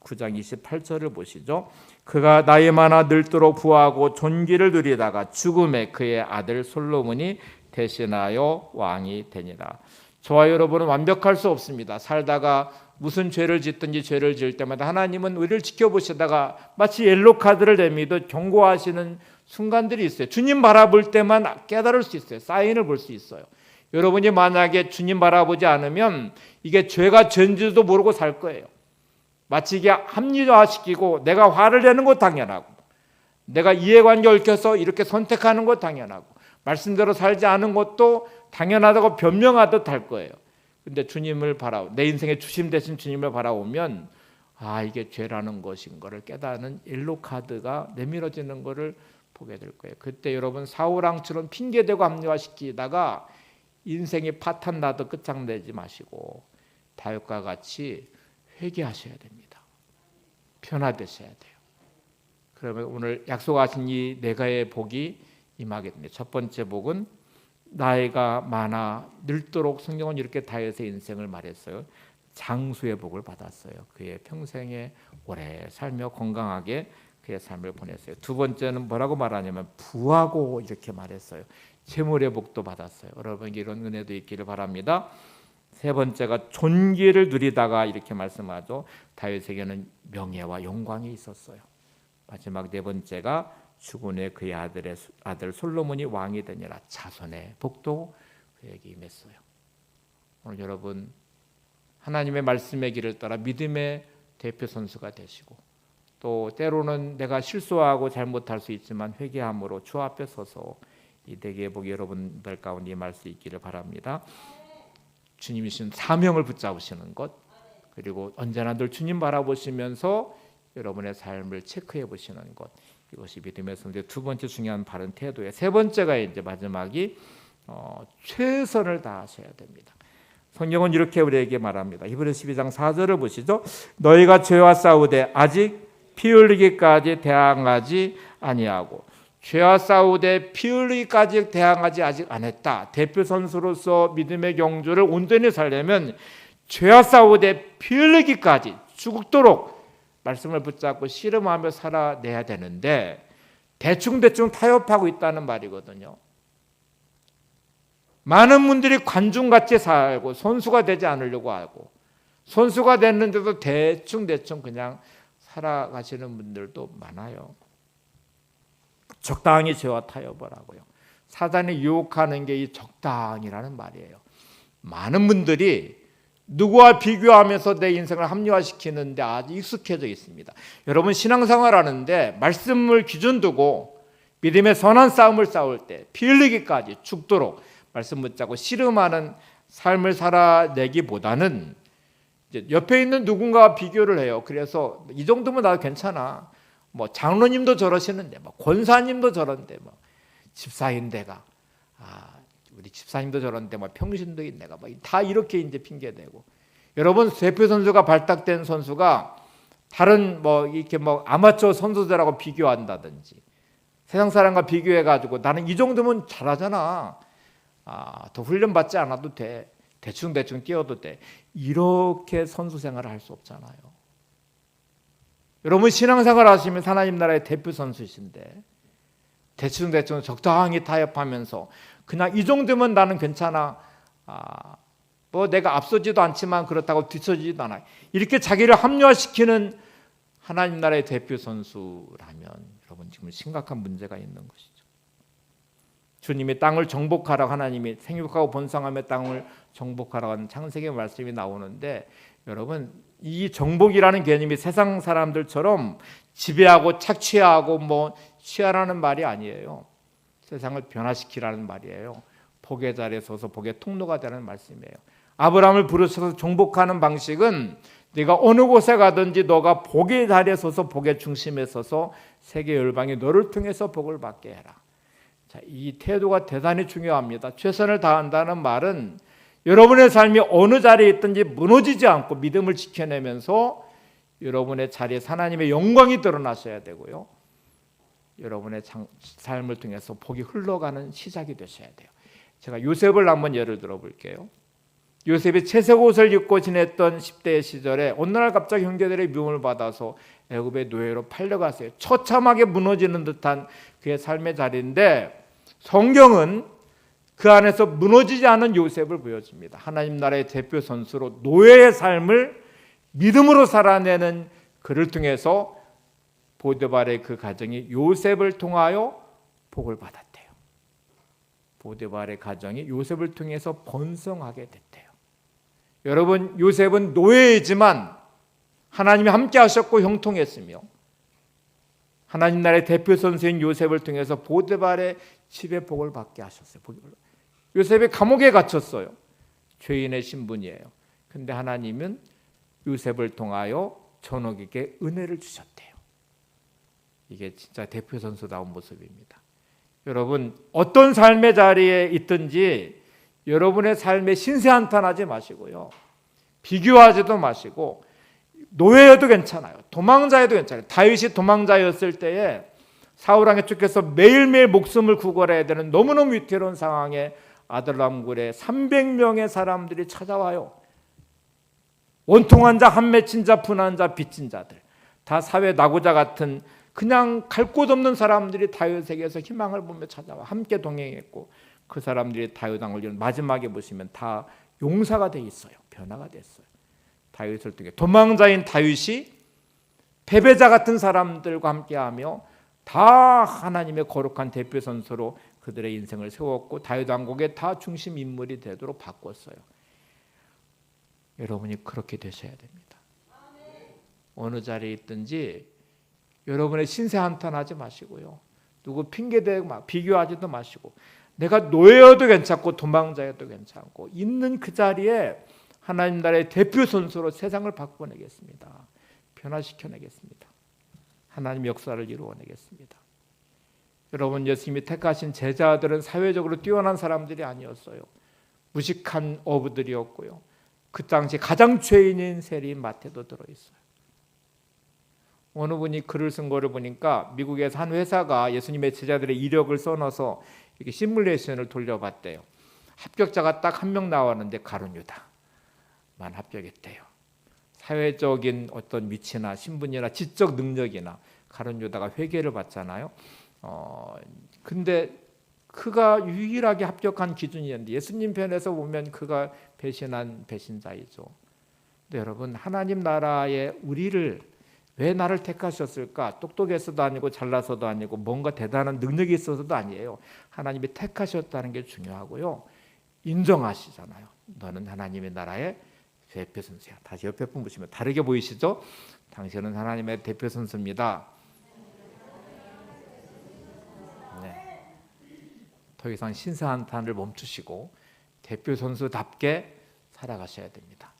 9장 28절을 보시죠. 그가 나이 많아 늙도록 부하고 존귀를 누리다가 죽음에 그의 아들 솔로몬이 대신하여 왕이 되니라. 저와 여러분은 완벽할 수 없습니다. 살다가 무슨 죄를 짓든지 죄를 지을 때마다 하나님은 우리를 지켜보시다가 마치 옐로 카드를 내미듯 경고하시는 순간들이 있어요. 주님 바라볼 때만 깨달을 수 있어요. 사인을 볼 수 있어요. 여러분이 만약에 주님 바라보지 않으면 이게 죄가 죄인지도 모르고 살 거예요. 마치 이게 합리화시키고 내가 화를 내는 것 당연하고 내가 이해관계 얽혀서 이렇게 선택하는 것 당연하고 말씀대로 살지 않은 것도 당연하다고 변명하듯 할 거예요. 근데 주님을 내 인생의 주심 되신 주님을 바라보면 이게 죄라는 것인 것을 깨닫는 옐로 카드가 내밀어지는 것을 보게 될 거예요. 그때 여러분 사울왕처럼 핑계대고 합리화시키다가 인생이 파탄 나도 끝장내지 마시고 다윗과 같이 회개하셔야 됩니다. 변화되셔야 돼요. 그러면 오늘 약속하신 이 네 가지의 복이 임하게 됩니다. 첫 번째 복은 나이가 많아 늙도록 성경은 이렇게 다윗의 인생을 말했어요. 장수의 복을 받았어요. 그의 평생에 오래 살며 건강하게 그의 삶을 보냈어요. 두 번째는 뭐라고 말하냐면 부하고 이렇게 말했어요. 재물의 복도 받았어요. 여러분에게 이런 은혜도 있기를 바랍니다. 세 번째가 존귀를 누리다가 이렇게 말씀하죠. 다윗에게는 명예와 영광이 있었어요. 마지막 네 번째가 죽은 후에 그의 아들 솔로몬이 왕이 되니라. 자손의 복도 그에게 임했어요. 오늘 여러분 하나님의 말씀의 길을 따라 믿음의 대표 선수가 되시고 또 때로는 내가 실수하고 잘못할 수 있지만 회개함으로 주 앞에 서서 이 네 개의 복이 여러분들 가운데 임할 수 있기를 바랍니다. 주님이 주신 사명을 붙잡으시는 것, 그리고 언제나 늘 주님 바라보시면서 여러분의 삶을 체크해 보시는 것, 이것이 믿음의 선대 두 번째 중요한 바른 태도예요. 세 번째가 이제 마지막이 최선을 다하셔야 됩니다. 성경은 이렇게 우리에게 말합니다. 히브리서 12장 4절을 보시죠. 너희가 죄와 싸우되 아직 피 흘리기까지 대항하지 아니하고. 죄와 싸우되 피 흘리기까지 대항하지 아직 안 했다. 대표 선수로서 믿음의 경주를 온전히 살려면 죄와 싸우되 피 흘리기까지 죽도록 말씀을 붙잡고 씨름하며 살아내야 되는데 대충 타협하고 있다는 말이거든요. 많은 분들이 관중같이 살고 선수가 되지 않으려고 하고 선수가 됐는데도 대충 그냥 살아가시는 분들도 많아요. 적당히 죄와 타협을 하고요. 사단이 유혹하는 게 이 적당이라는 말이에요. 많은 분들이 누구와 비교하면서 내 인생을 합리화시키는데 아주 익숙해져 있습니다. 여러분 신앙생활 하는데 말씀을 기준 두고 믿음의 선한 싸움을 싸울 때 피 흘리기까지 죽도록 말씀 붙잡고 씨름하는 삶을 살아내기보다는 이제 옆에 있는 누군가와 비교를 해요. 그래서 이 정도면 나도 괜찮아. 뭐 장로님도 저러시는데, 뭐 권사님도 저런데, 뭐 집사인데가 우리 집사님도 저런데, 뭐 평신도 있네가, 뭐 다 이렇게 이제 핑계 대고. 여러분 대표 선수가 발탁된 선수가 다른 뭐 이렇게 뭐 아마추어 선수들하고 비교한다든지 세상 사람과 비교해 가지고 나는 이 정도면 잘하잖아. 더 훈련 받지 않아도 돼. 대충 뛰어도 돼. 이렇게 선수 생활을 할 수 없잖아요. 여러분 신앙생활 하시면 하나님 나라의 대표 선수이신데 대충 적당히 타협하면서 그냥 이 정도면 나는 괜찮아. 뭐 내가 앞서지도 않지만 그렇다고 뒤처지지도 않아. 이렇게 자기를 합리화시키는 하나님 나라의 대표 선수라면 여러분 지금 심각한 문제가 있는 것이죠. 주님이 땅을 정복하라고 하나님이 생육하고 번성하며 땅을 정복하라고 하는 창세기 말씀이 나오는데 여러분 이 정복이라는 개념이 세상 사람들처럼 지배하고 착취하고 뭐 취하라는 말이 아니에요. 세상을 변화시키라는 말이에요. 복의 자리에 서서 복의 통로가 되는 말씀이에요. 아브라함을 부르셔서 정복하는 방식은 네가 어느 곳에 가든지 너가 복의 자리에 서서 복의 중심에 서서 세계 열방이 너를 통해서 복을 받게 해라. 자, 이 태도가 대단히 중요합니다. 최선을 다한다는 말은 여러분의 삶이 어느 자리에 있든지 무너지지 않고 믿음을 지켜내면서 여러분의 자리에 하나님의 영광이 드러나셔야 되고요. 여러분의 삶을 통해서 복이 흘러가는 시작이 되셔야 돼요. 제가 요셉을 한번 예를 들어 볼게요. 요셉이 채색 옷을 입고 지냈던 10대 시절에 어느 날 갑자기 형제들의 미움을 받아서 애굽의 노예로 팔려갔어요. 처참하게 무너지는 듯한 그의 삶의 자리인데 성경은 그 안에서 무너지지 않은 요셉을 보여줍니다. 하나님 나라의 대표 선수로 노예의 삶을 믿음으로 살아내는 그를 통해서 보디발의 그 가정이 요셉을 통하여 복을 받았대요. 보디발의 가정이 요셉을 통해서 번성하게 됐대요. 여러분, 요셉은 노예이지만 하나님이 함께 하셨고 형통했으며 하나님 나라의 대표 선수인 요셉을 통해서 보디발의 집에 복을 받게 하셨어요. 요셉이 감옥에 갇혔어요. 죄인의 신분이에요. 근데 하나님은 요셉을 통하여 전옥에게 은혜를 주셨대요. 이게 진짜 대표 선수다운 모습입니다. 여러분, 어떤 삶의 자리에 있든지 여러분의 삶에 신세한탄하지 마시고요. 비교하지도 마시고 노예여도 괜찮아요. 도망자여도 괜찮아요. 다윗이 도망자였을 때에 사울왕에 쫓겨서 매일매일 목숨을 구걸해야 되는 너무너무 위태로운 상황에 아들람굴에 300명의 사람들이 찾아와요. 원통한 자, 한 맺힌 자, 분한 자, 빚진 자들, 다 사회 낙오자 같은 그냥 갈 곳 없는 사람들이 다윗에게서 희망을 보며 찾아와 함께 동행했고 그 사람들이 다윗 왕을 마지막에 보시면 다 용사가 돼 있어요. 변화가 됐어요. 다윗을 통해 도망자인 다윗이 패배자 같은 사람들과 함께하며 다 하나님의 거룩한 대표 선수로 그들의 인생을 세웠고 다윗 왕국의 다 중심 인물이 되도록 바꿨어요. 여러분이 그렇게 되셔야 됩니다. 어느 자리에 있든지 여러분의 신세한탄하지 마시고요. 누구 핑계대고 비교하지도 마시고 내가 노예여도 괜찮고 도망자여도 괜찮고 있는 그 자리에 하나님 나라의 대표 선수로 세상을 바꿔내겠습니다. 변화시켜내겠습니다. 하나님 역사를 이루어내겠습니다. 여러분, 예수님이 택하신 제자들은 사회적으로 뛰어난 사람들이 아니었어요. 무식한 어부들이었고요. 그 당시 가장 죄인인 세리인 마태도 들어있어요. 어느 분이 글을 쓴 거를 보니까 미국에서 한 회사가 예수님의 제자들의 이력을 써놔서 이렇게 시뮬레이션을 돌려봤대요. 합격자가 딱 한 명 나왔는데 가룟 유다만 합격했대요. 사회적인 어떤 위치나 신분이나 지적 능력이나 가룟 유다가 회개를 받잖아요. 근데 그가 유일하게 합격한 기준이었는데 예수님 편에서 보면 그가 배신한 배신자이죠. 근데 여러분, 하나님 나라에 우리를 왜 나를 택하셨을까? 똑똑해서도 아니고 잘나서도 아니고 뭔가 대단한 능력이 있어서도 아니에요. 하나님이 택하셨다는 게 중요하고요. 인정하시잖아요. 너는 하나님의 나라의 대표 선수야. 다시 옆에 분 보시면 다르게 보이시죠? 당신은 하나님의 대표 선수입니다. 네. 더 이상 신세한탄을 멈추시고 대표 선수답게 살아가셔야 됩니다.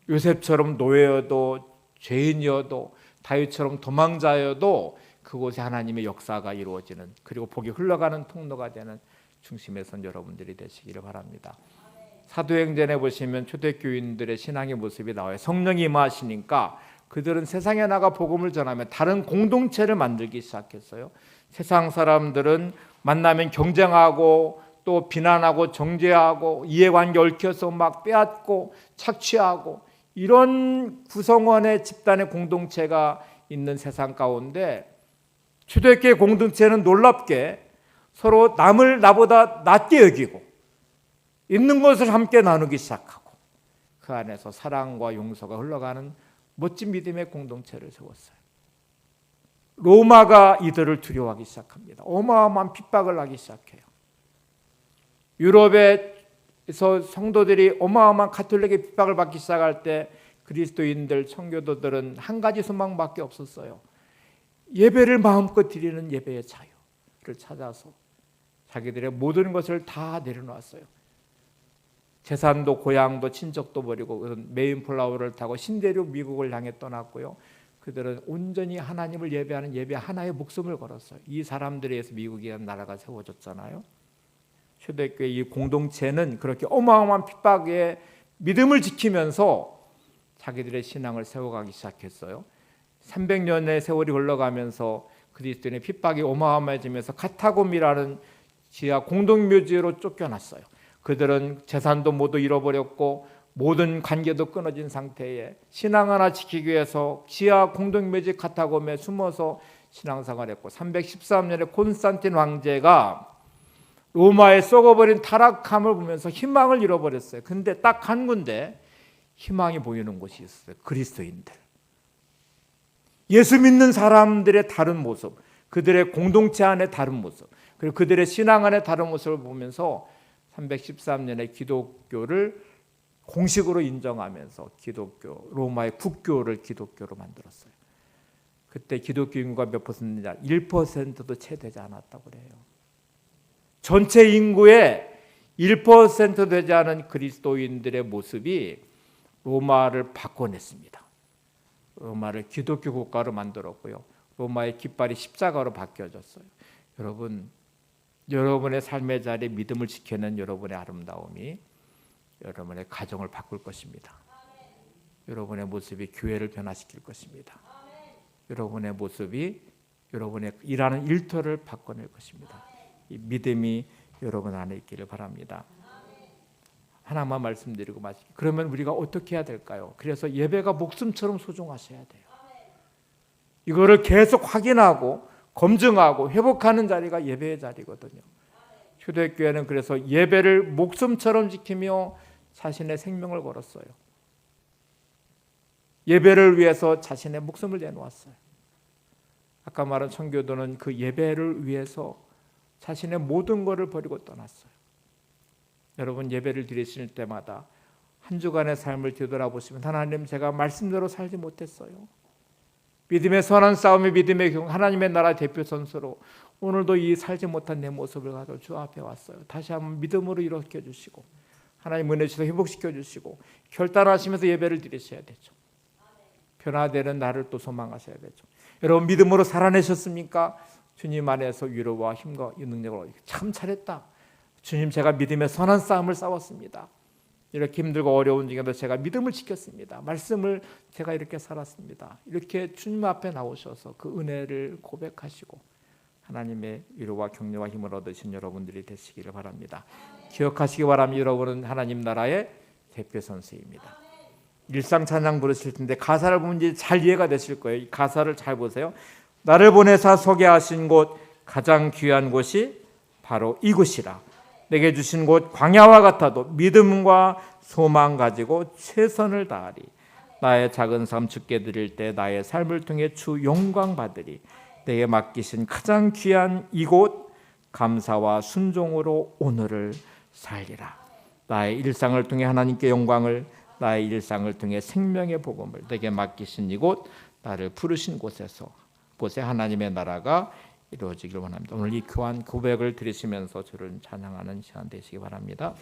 요셉처럼 노예여도 죄인이어도 다윗처럼 도망자여도 그곳에 하나님의 역사가 이루어지는 그리고 복이 흘러가는 통로가 되는 중심에 선 여러분들이 되시기를 바랍니다. 사도행전에 보시면 초대교인들의 신앙의 모습이 나와요. 성령이 임하시니까 그들은 세상에 나가 복음을 전하며 다른 공동체를 만들기 시작했어요. 세상 사람들은 만나면 경쟁하고 또 비난하고 정죄하고 이해관계 얽혀서 막 빼앗고 착취하고 이런 구성원의 집단의 공동체가 있는 세상 가운데 초대교회 공동체는 놀랍게 서로 남을 나보다 낮게 여기고 있는 것을 함께 나누기 시작하고 그 안에서 사랑과 용서가 흘러가는 멋진 믿음의 공동체를 세웠어요. 로마가 이들을 두려워하기 시작합니다. 어마어마한 핍박을 하기 시작해요. 유럽에서 성도들이 어마어마한 가톨릭의 핍박을 받기 시작할 때 그리스도인들, 청교도들은 한 가지 소망밖에 없었어요. 예배를 마음껏 드리는 예배의 자유를 찾아서 자기들의 모든 것을 다 내려놓았어요. 재산도 고향도 친척도 버리고 메인플라워를 타고 신대륙 미국을 향해 떠났고요. 그들은 온전히 하나님을 예배하는 예배 하나에 목숨을 걸었어요. 이 사람들에 의해서 미국이라는 나라가 세워졌잖아요. 초대교회 이 공동체는 그렇게 어마어마한 핍박에 믿음을 지키면서 자기들의 신앙을 세워가기 시작했어요. 300년의 세월이 흘러가면서 그리스도인의 핍박이 어마어마해지면서 카타곰이라는 지하 공동묘지로 쫓겨났어요. 그들은 재산도 모두 잃어버렸고 모든 관계도 끊어진 상태에 신앙 하나 지키기 위해서 지하 공동묘지 카타콤에 숨어서 신앙생활했고 313년에 콘스탄틴 황제가 로마에 썩어버린 타락함을 보면서 희망을 잃어버렸어요. 근데 딱 한 군데 희망이 보이는 곳이 있어요. 그리스도인들. 예수 믿는 사람들의 다른 모습, 그들의 공동체 안의 다른 모습, 그리고 그들의 신앙 안의 다른 모습을 보면서 313년에 기독교를 공식으로 인정하면서 기독교, 로마의 국교를 기독교로 만들었어요. 그때 기독교 인구가 몇 퍼센트냐? 1%도 채 되지 않았다고 그래요. 전체 인구의 1% 되지 않은 그리스도인들의 모습이 로마를 바꿔냈습니다. 로마를 기독교 국가로 만들었고요. 로마의 깃발이 십자가로 바뀌어졌어요. 여러분, 여러분의 삶의 자리에 믿음을 지켜낸 여러분의 아름다움이 여러분의 가정을 바꿀 것입니다. 여러분의 모습이 교회를 변화시킬 것입니다. 여러분의 모습이 여러분의 일하는 일터를 바꿔낼 것입니다. 이 믿음이 여러분 안에 있기를 바랍니다. 하나만 말씀드리고 마치기. 그러면 우리가 어떻게 해야 될까요? 그래서 예배가 목숨처럼 소중하셔야 돼요. 이거를 계속 확인하고 검증하고 회복하는 자리가 예배의 자리거든요. 초대교회는 그래서 예배를 목숨처럼 지키며 자신의 생명을 걸었어요. 예배를 위해서 자신의 목숨을 내놓았어요. 아까 말한 청교도는 그 예배를 위해서 자신의 모든 것을 버리고 떠났어요. 여러분, 예배를 드리실 때마다 한 주간의 삶을 뒤돌아보시면 하나님, 제가 말씀대로 살지 못했어요. 믿음의 선한 싸움이 믿음의 경, 하나님의 나라 대표 선수로 오늘도 이 살지 못한 내 모습을 가지고 주 앞에 왔어요. 다시 한번 믿음으로 일으켜 주시고 하나님 은혜 주셔서 회복시켜 주시고 결단하시면서 예배를 드리셔야 되죠. 변화되는 나를 또 소망하셔야 되죠. 여러분, 믿음으로 살아내셨습니까? 주님 안에서 위로와 힘과 능력을 참 잘했다. 주님, 제가 믿음의 선한 싸움을 싸웠습니다. 이렇게 힘들고 어려운 중에도 제가 믿음을 지켰습니다. 말씀을 제가 이렇게 살았습니다. 이렇게 주님 앞에 나오셔서 그 은혜를 고백하시고 하나님의 위로와 격려와 힘을 얻으신 여러분들이 되시기를 바랍니다. 기억하시기 바랍니다. 여러분은 하나님 나라의 대표 선수입니다. 일상 찬양 부르실 텐데 가사를 보면 이제 잘 이해가 되실 거예요. 이 가사를 잘 보세요. 나를 보내사 서게 하신 곳, 가장 귀한 곳이 바로 이곳이라. 내게 주신 곳 광야와 같아도 믿음과 소망 가지고 최선을 다하리. 나의 작은 삶 주께 드릴 때 나의 삶을 통해 주 영광 받으리. 내게 맡기신 가장 귀한 이곳, 감사와 순종으로 오늘을 살리라. 나의 일상을 통해 하나님께 영광을, 나의 일상을 통해 생명의 복음을, 내게 맡기신 이곳, 나를 부르신 곳에서 하나님의 나라가 이루어지기를 원합니다. 오늘 이 교환 고백을 드리시면서 주를 찬양하는 시간 되시기 바랍니다.